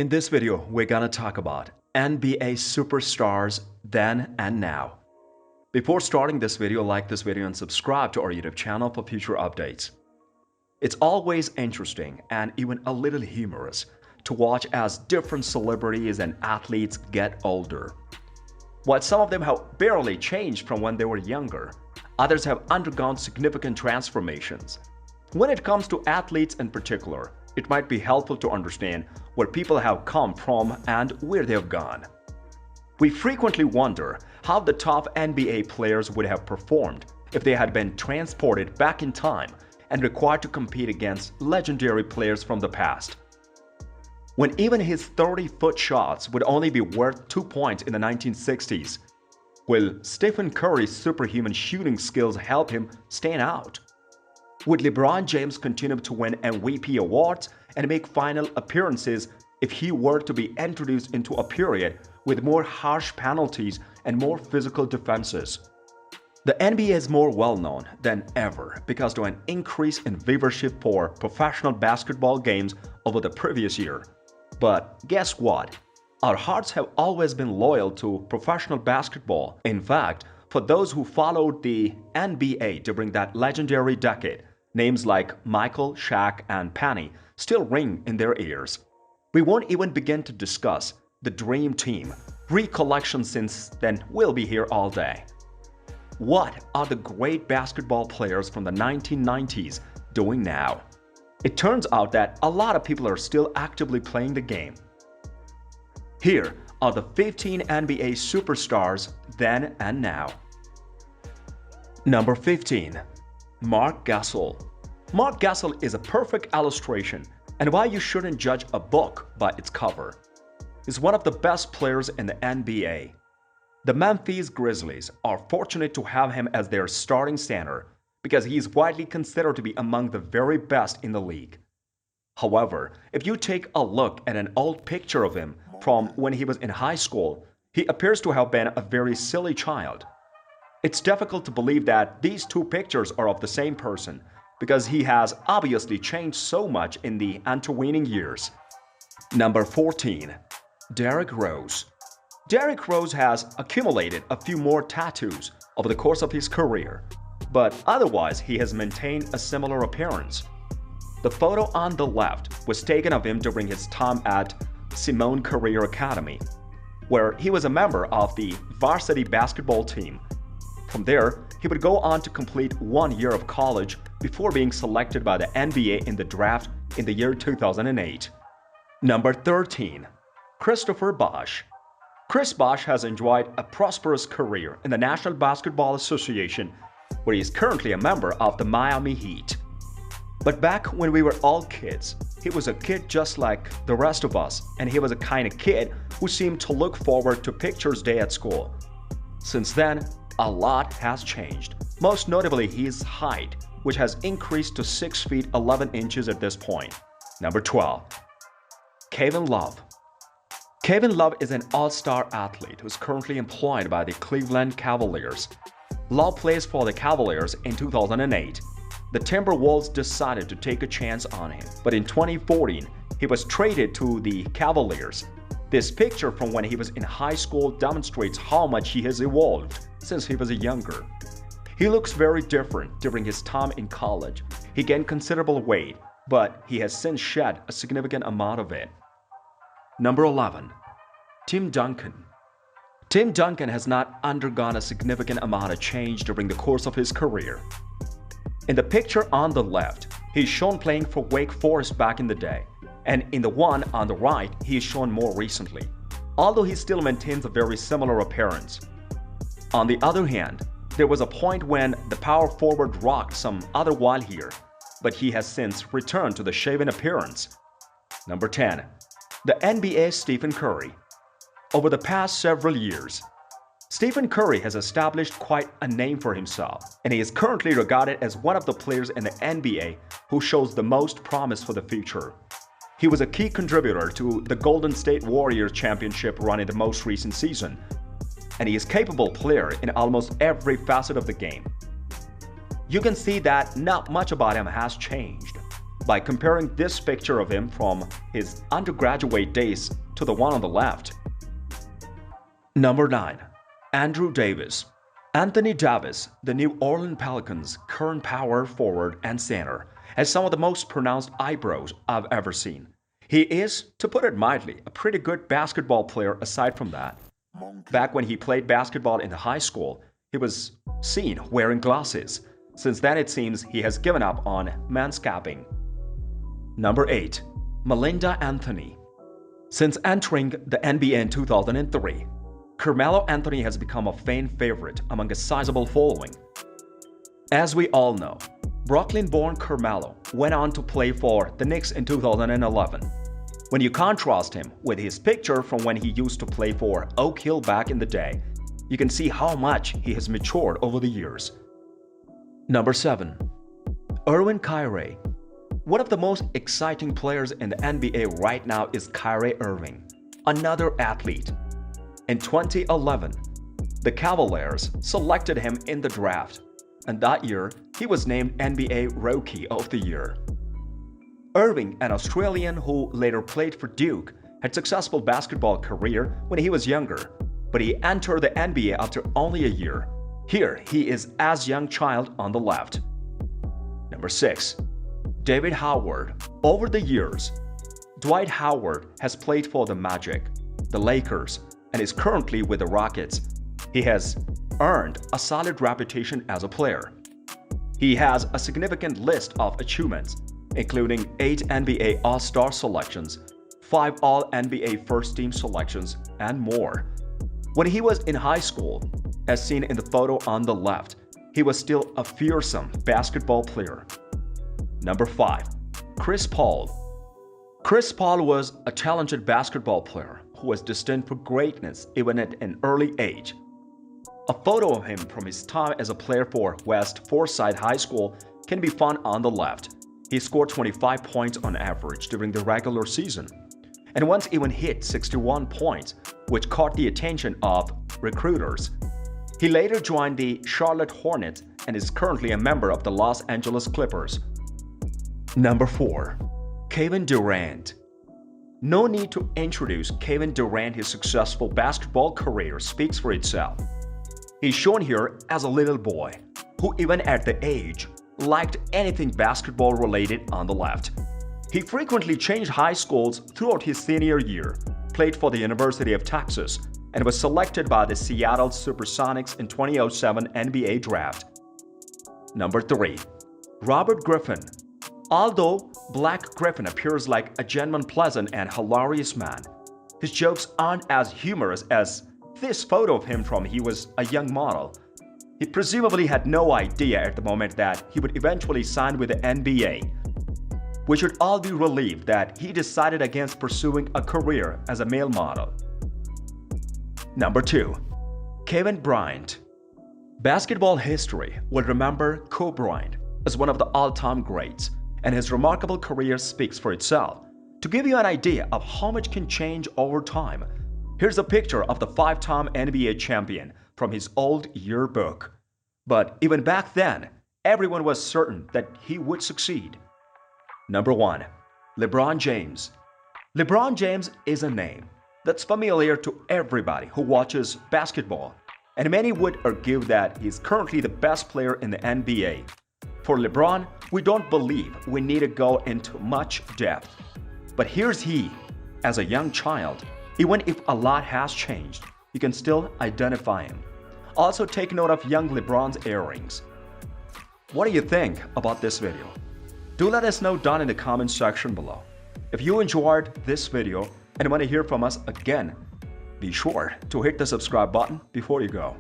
In this video, we're gonna talk about NBA superstars then and now. Before starting this video, like this video and subscribe to our YouTube channel for future updates. It's always interesting and even a little humorous to watch as different celebrities and athletes get older. While some of them have barely changed from when they were younger, others have undergone significant transformations. When it comes to athletes in particular, it might be helpful to understand where people have come from and where they have gone. We frequently wonder how the top NBA players would have performed if they had been transported back in time and required to compete against legendary players from the past. When even his 30-foot shots would only be worth 2 points in the 1960s, will Stephen Curry's superhuman shooting skills help him stand out? Would LeBron James continue to win MVP awards and make final appearances if he were to be introduced into a period with more harsh penalties and more physical defenses? The NBA is more well-known than ever because of an increase in viewership for professional basketball games over the previous year. But guess what? Our hearts have always been loyal to professional basketball. In fact, for those who followed the NBA during that legendary decade, names like Michael, Shaq, and Penny still ring in their ears. We won't even begin to discuss the Dream Team. Recollection since then will be here all day. What are the great basketball players from the 1990s doing now? It turns out that a lot of people are still actively playing the game. Here are the 15 NBA superstars then and now. Number 15. Marc Gasol. Marc Gasol is a perfect illustration and why you shouldn't judge a book by its cover. He's one of the best players in the NBA. The Memphis Grizzlies are fortunate to have him as their starting center because he is widely considered to be among the very best in the league. However, if you take a look at an old picture of him from when he was in high school, he appears to have been a very silly child. It's difficult to believe that these two pictures are of the same person because he has obviously changed so much in the intervening years. Number 14. Derrick Rose. Derrick Rose has accumulated a few more tattoos over the course of his career, but otherwise he has maintained a similar appearance. The photo on the left was taken of him during his time at Simone Career Academy, where he was a member of the varsity basketball team. From there, he would go on to complete 1 year of college before being selected by the NBA in the draft in the year 2008. Number 13. Christopher Bosh. Chris Bosh has enjoyed a prosperous career in the National Basketball Association, where he is currently a member of the Miami Heat. But back when we were all kids, he was a kid just like the rest of us, and he was a kind of kid who seemed to look forward to pictures day at school. Since then, a lot has changed, most notably his height, which has increased to 6 feet 11 inches at this point. Number 12. Kevin Love. Kevin Love is an all-star athlete who's currently employed by the Cleveland Cavaliers. Love plays for the Cavaliers in 2008. The Timberwolves decided to take a chance on him, but in 2014, he was traded to the Cavaliers. This picture from when he was in high school demonstrates how much he has evolved since he was younger. He looks very different during his time in college. He gained considerable weight, but he has since shed a significant amount of it. Number 11. Tim Duncan. Tim Duncan has not undergone a significant amount of change during the course of his career. In the picture on the left, he is shown playing for Wake Forest back in the day, and in the one on the right, he is shown more recently, although he still maintains a very similar appearance. On the other hand, there was a point when the power forward rocked some other while here, but he has since returned to the shaven appearance. Number 10. The NBA's Stephen Curry. Over the past several years, Stephen Curry has established quite a name for himself, and he is currently regarded as one of the players in the NBA who shows the most promise for the future. He was a key contributor to the Golden State Warriors championship run in the most recent season, and he is a capable player in almost every facet of the game. You can see that not much about him has changed, by comparing this picture of him from his undergraduate days to the one on the left. Number 9. Andrew Davis. Anthony Davis, the New Orleans Pelicans' current power forward and center, has some of the most pronounced eyebrows I've ever seen. He is, to put it mildly, a pretty good basketball player aside from that. Back when he played basketball in high school, he was seen wearing glasses. Since then, it seems he has given up on manscaping. Number 8. Melinda Anthony. Since entering the NBA in 2003, Carmelo Anthony has become a fan favorite among a sizable following. As we all know, Brooklyn-born Carmelo went on to play for the Knicks in 2011. When you contrast him with his picture from when he used to play for Oak Hill back in the day, you can see how much he has matured over the years. Number 7. Kyrie. One of the most exciting players in the NBA right now is Kyrie Irving, another athlete. In 2011, the Cavaliers selected him in the draft, and that year he was named NBA Rookie of the Year. Irving, an Australian who later played for Duke, had a successful basketball career when he was younger, but he entered the NBA after only a year. Here he is as young child on the left. Number 6. Dwight Howard. Over the years, Dwight Howard has played for the Magic, the Lakers, and is currently with the Rockets. He has earned a solid reputation as a player. He has a significant list of achievements, including 8 NBA All-Star selections, 5 All-NBA First-Team selections, and more. When he was in high school, as seen in the photo on the left, he was still a fearsome basketball player. Number 5. Chris Paul. Chris Paul was a talented basketball player who was destined for greatness even at an early age. A photo of him from his time as a player for West Forsyth High School can be found on the left. He scored 25 points on average during the regular season, and once even hit 61 points, which caught the attention of recruiters. He later joined the Charlotte Hornets and is currently a member of the Los Angeles Clippers. Number 4. Kevin Durant. No need to introduce Kevin Durant. His successful basketball career speaks for itself. He's shown here as a little boy who, even at the age, liked anything basketball related on the left. He frequently changed high schools throughout his senior year, played for the University of Texas, and was selected by the Seattle Supersonics in 2007 NBA Draft. Number 3. Robert Griffin. Although Black Griffin appears like a genuine, pleasant, and hilarious man, his jokes aren't as humorous as this photo of him from he was a young model. He presumably had no idea at the moment that he would eventually sign with the NBA. We should all be relieved that he decided against pursuing a career as a male model. Number 2. Kevin Bryant. Basketball history will remember Kobe Bryant as one of the all-time greats, and his remarkable career speaks for itself. To give you an idea of how much can change over time, here's a picture of the 5-time NBA champion from his old yearbook. But even back then, everyone was certain that he would succeed. Number 1. LeBron James. LeBron James is a name that's familiar to everybody who watches basketball, and many would argue that he's currently the best player in the NBA. For LeBron, we don't believe we need to go into much depth. But here's he, as a young child. Even if a lot has changed, you can still identify him. Also, take note of young LeBron's earrings. What do you think about this video? Do let us know down in the comment section below. If you enjoyed this video and want to hear from us again, be sure to hit the subscribe button before you go.